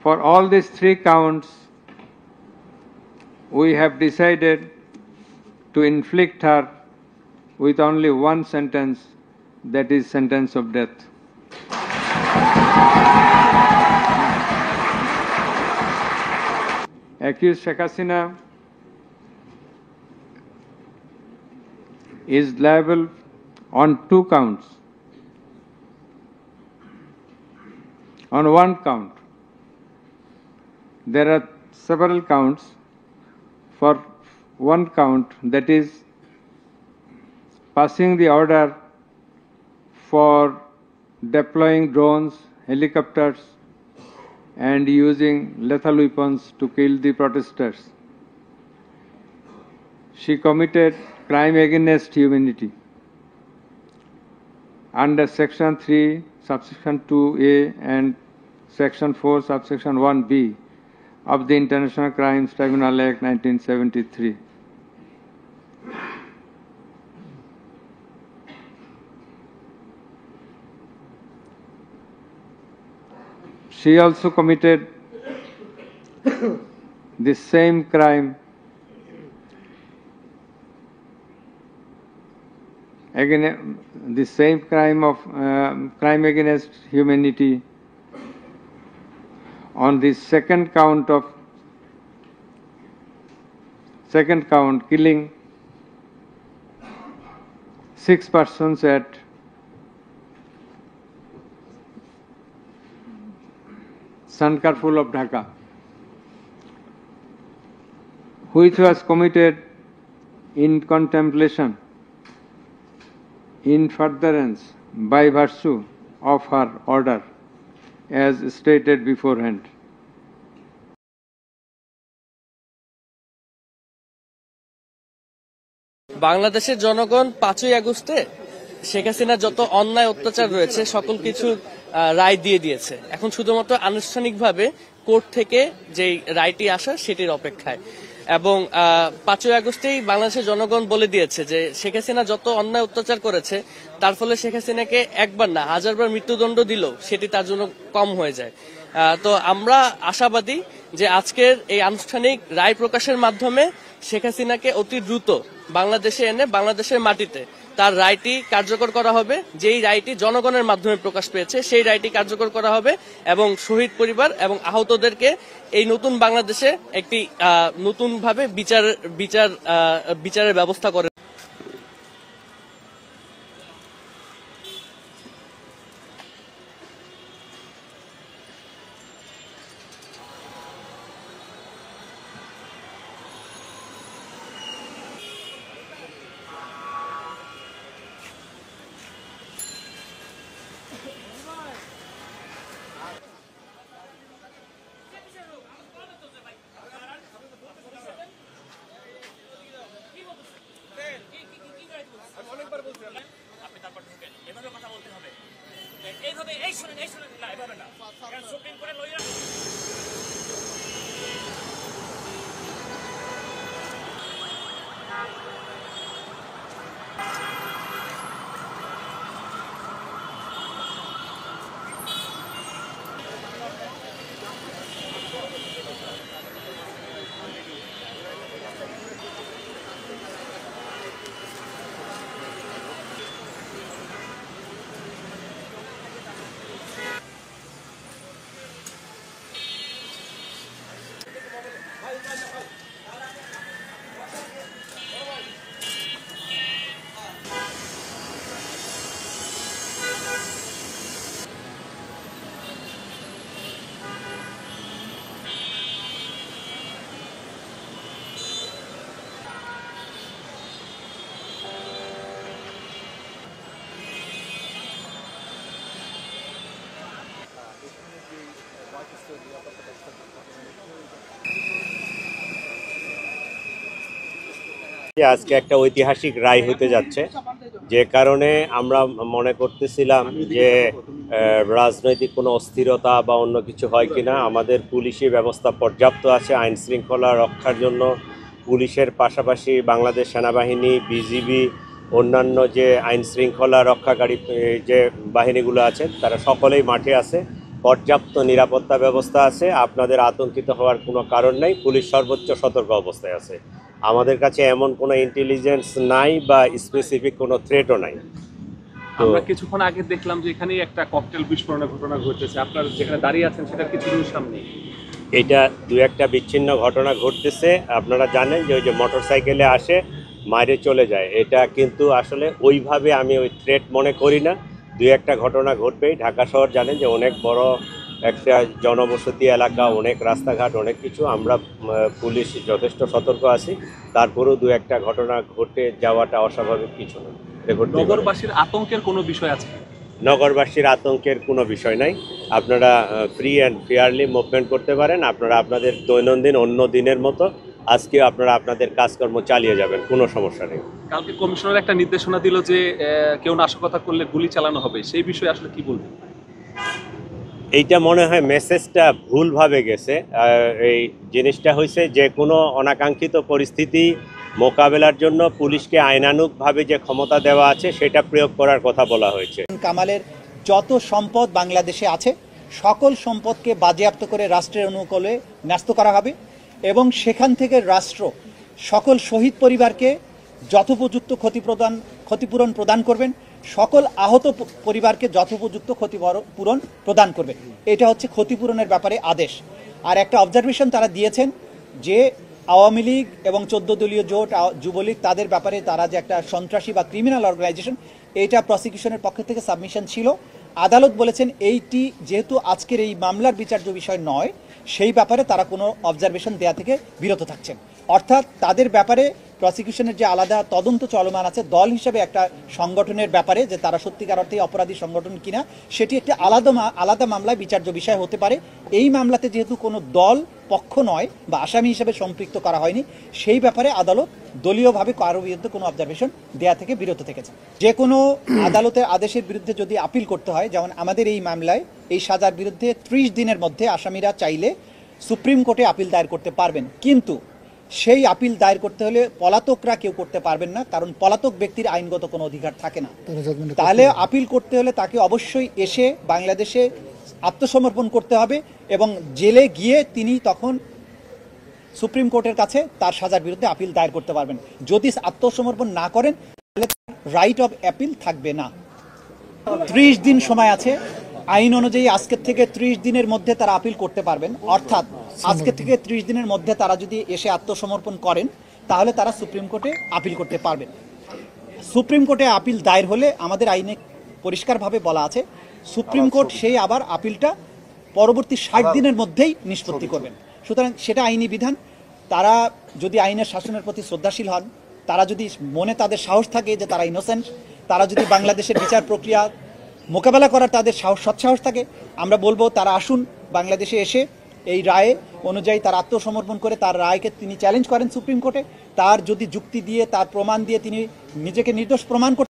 For all these 3 counts, we have decided to inflict her with only one sentence, that is sentence of death. Accused Sheikh Hasina is liable on 2 counts. On 1 count, there are several counts. For 1 count, that is passing the order for deploying drones, helicopters, and using lethal weapons to kill the protesters. She committed crime against humanity under Section 3, Subsection 2A and Section 4, Subsection 1B of the International Crimes Tribunal Act 1973. She also committed the same crime crime against humanity on the second count, killing 6 persons at Sankarpur of Dhaka, which was committed in contemplation, in furtherance by virtue of her order, as stated beforehand. বাংলাদেশের জনগণ 5ই আগস্টে শেখ হাসিনা যত অন্যায় অত্যাচার রয়েছে সকল কিছু রায় দিয়ে দিয়েছে। এখন শুধুমাত্র আনুষ্ঠানিকভাবে কোর্ট থেকে যে রায়টি আসা সেটির অপেক্ষায়, এবং 5ই আগস্টেই বাংলাদেশের জনগণ বলে দিয়েছে যে শেখ হাসিনা যত অন্যায় অত্যাচার করেছে তার ফলে শেখ হাসিনাকে একবার না 1000বার মৃত্যুদণ্ড দিলেও সেটি তার জন্য কম হয়ে যায়। তো আমরা আশাবাদী যে আজকের এই আনুষ্ঠানিক রায় প্রকাশের মাধ্যমে শেখ হাসিনাকে অতি দ্রুত বাংলাদেশে এনে বাংলাদেশের মাটিতে তার রায়টি কার্যকর করা হবে। যেই রায়টি জনগণের মাধ্যমে প্রকাশ পেয়েছে সেই রায়টি কার্যকর করা হবে এবং শহীদ পরিবার এবং আহতদেরকে এই নতুন বাংলাদেশে একটি নতুনভাবে বিচারের ব্যবস্থা করে। আজকে একটা ঐতিহাসিক রায় হতে যাচ্ছে, যে কারণে আমরা মনে করতেছিলাম যে রাজনৈতিক কোনো অস্থিরতা বা অন্য কিছু হয় কিনা। আমাদের পুলিশি ব্যবস্থা পর্যাপ্ত আছে আইন শৃঙ্খলা রক্ষার জন্য। পুলিশের পাশাপাশি বাংলাদেশ সেনাবাহিনী, বিজিবি, অন্যান্য যে আইন শৃঙ্খলা রক্ষাকারী যে বাহিনীগুলো আছে তারা সকলেই মাঠে আছে পর্যাপ্ত নিরাপত্তা ব্যবস্থা আছে, আপনাদের আতঙ্কিত হওয়ার কোনো কারণ নেই। পুলিশ সর্বোচ্চ সতর্ক অবস্থায় আছে। আমাদের কাছে এমন কোনো ইন্টেলিজেন্স নাই বা স্পেসিফিক কোনো থ্রেটও নাই। আমরা কিছুক্ষণ আগে দেখলাম যে এখানে একটা ককটেল বিস্ফোরণের ঘটনা ঘটেছে, আপনার যেখানে দাঁড়িয়ে আছেন সেটার কিছু দূর সামনে এটা দু একটা বিচ্ছিন্ন ঘটনা ঘটতেছে। আপনারা জানেন যে ওই যে মোটরসাইকেলে আসে মাইরে চলে যায়, এটা কিন্তু আসলে ওইভাবে আমি ওই থ্রেট মনে করি না। দু একটা ঘটনা ঘটবেই। ঢাকা শহর জানেন যে অনেক বড় একটা জনবসতি এলাকা, অনেক রাস্তাঘাট, অনেক কিছু। আমরা পুলিশ যথেষ্ট সতর্ক আছি, তারপরেও দু একটা ঘটনা ঘটে যাওয়াটা অস্বাভাবিক কিছু না। নগরবাসীর আতঙ্কের কোনো বিষয় আছে? নগরবাসীর আতঙ্কের কোনো বিষয় নাই। আপনারা ফ্রি অ্যান্ড ফেয়ারলি মুভমেন্ট করতে পারেন। আপনারা আপনাদের দৈনন্দিন অন্য দিনের মতো আজকে আপনারা আপনাদের কাজকর্ম চালিয়ে যাবেন, কোনো সমস্যা নেই। কালকে কমিশনার একটা নির্দেশনা দিল যে কেউ নাশকতা করলে গুলি চালানো হবে, সেই বিষয়ে আসলে কি বলবেন? এইটা মনে হয় মেসেজটা ভুলভাবে গেছে। এই জিনিসটা হয়েছে যে কোনো অনাকাঙ্ক্ষিত পরিস্থিতি মোকাবেলার জন্য পুলিশকে আইনানুগভাবে যে ক্ষমতা দেওয়া আছে সেটা প্রয়োগ করার কথা বলা হয়েছে। কামালের যত সম্পদ বাংলাদেশে আছে সকল সম্পদকে বাজেয়াপ্ত করে রাষ্ট্রের অনুকূলে ন্যস্ত করা হবে এবং সেখান থেকে রাষ্ট্র সকল শহীদ পরিবারকে যথোপযুক্ত ক্ষতিপূরণ প্রদান করবেন, সকল আহত পরিবারকে যথোপযুক্ত ক্ষতিপূরণ প্রদান করবেন। এটা হচ্ছে ক্ষতিপূরণের ব্যাপারে আদেশ। আর একটা অবজারভেশন তারা দিয়েছেন যে আওয়ামী লীগ এবং 14 দলীয় জোট, যুবলীগ, তাদের ব্যাপারে তারা যে একটা সন্ত্রাসী বা ক্রিমিনাল অর্গানাইজেশন, এইটা প্রসিকিউশনের পক্ষ থেকে সাবমিশন ছিল। আদালত বলেছেন এইটি যেহেতু আজকের এই মামলার বিচার্য বিষয় নয়, সেই ব্যাপারে তারা কোনো অবজারভেশন দেয়া থেকে বিরত থাকছেন। অর্থাৎ তাদের ব্যাপারে প্রসিকিউশনের যে আলাদা তদন্ত চলমান আছে দল হিসেবে একটা সংগঠনের ব্যাপারে, যে তারা সত্যিকার অর্থে অপরাধী সংগঠন কিনা, সেটি একটি আলাদা মামলায় বিচার্য বিষয় হতে পারে। এই মামলাতে যেহেতু কোনো দল পক্ষ নয় বা আসামি হিসেবে সম্পৃক্ত করা হয়নি, সেই ব্যাপারে আদালত দলীয়ভাবে কারো বিরুদ্ধে কোনো অবজারভেশন দেয়া থেকে বিরত থেকেছে। যে কোনো আদালতের আদেশের বিরুদ্ধে যদি আপিল করতে হয়, যেমন আমাদের এই মামলায় এই সাজার বিরুদ্ধে 30 দিনের মধ্যে আসামিরা চাইলে সুপ্রিম কোর্টে আপিল দায়ের করতে পারবেন, কিন্তু সেই আপিল দায়ের করতে হলে পলাতকরা কেউ করতে পারবেন না, কারণ পলাতক ব্যক্তির আইনগত কোনো অধিকার থাকে না। তাহলে আপিল করতে হলে তাকে অবশ্যই এসে বাংলাদেশে আত্মসমর্পণ করতে হবে এবং জেলে গিয়ে তিনি তখন সুপ্রিম কোর্টের কাছে তার সাজার বিরুদ্ধে আপিল দায়ের করতে পারবেন। যদি আত্মসমর্পণ না করেন তাহলে রাইট অফ অ্যাপিল থাকবে না। 30 দিন সময় আছে আইন অনুযায়ী। আজকের থেকে 30 দিনের মধ্যে তারা আপিল করতে পারবেন। অর্থাৎ আজকে থেকে 30 দিনের মধ্যে তারা যদি এসে আত্মসমর্পণ করেন তাহলে তারা সুপ্রিম কোর্টে আপিল করতে পারবেন। সুপ্রিম কোর্টে আপিল দায়ের হলে আমাদের আইনে পরিষ্কারভাবে বলা আছে সুপ্রিম কোর্ট সেই আবার আপিলটা পরবর্তী 60 দিনের মধ্যেই নিষ্পত্তি করবেন। সুতরাং সেটা আইনি বিধান। তারা যদি আইনের শাসনের প্রতি শ্রদ্ধাশীল হন, তারা যদি মনে তাদের সাহস থাকে যে তারা ইনোসেন্ট, তারা যদি বাংলাদেশের বিচার প্রক্রিয়া মোকাবেলা করার তাদের সৎসাহস থাকে, আমরা বলবো তারা আসুন বাংলাদেশে এসে এই রায়ে অনুযায়ী তার আত্মসমর্পণ করে তার রায়কে তিনি চ্যালেঞ্জ করেন সুপ্রিম কোর্টে। তার যদি যুক্তি দিয়ে, তার প্রমাণ দিয়ে তিনি নিজেকে নির্দোষ প্রমাণ করতে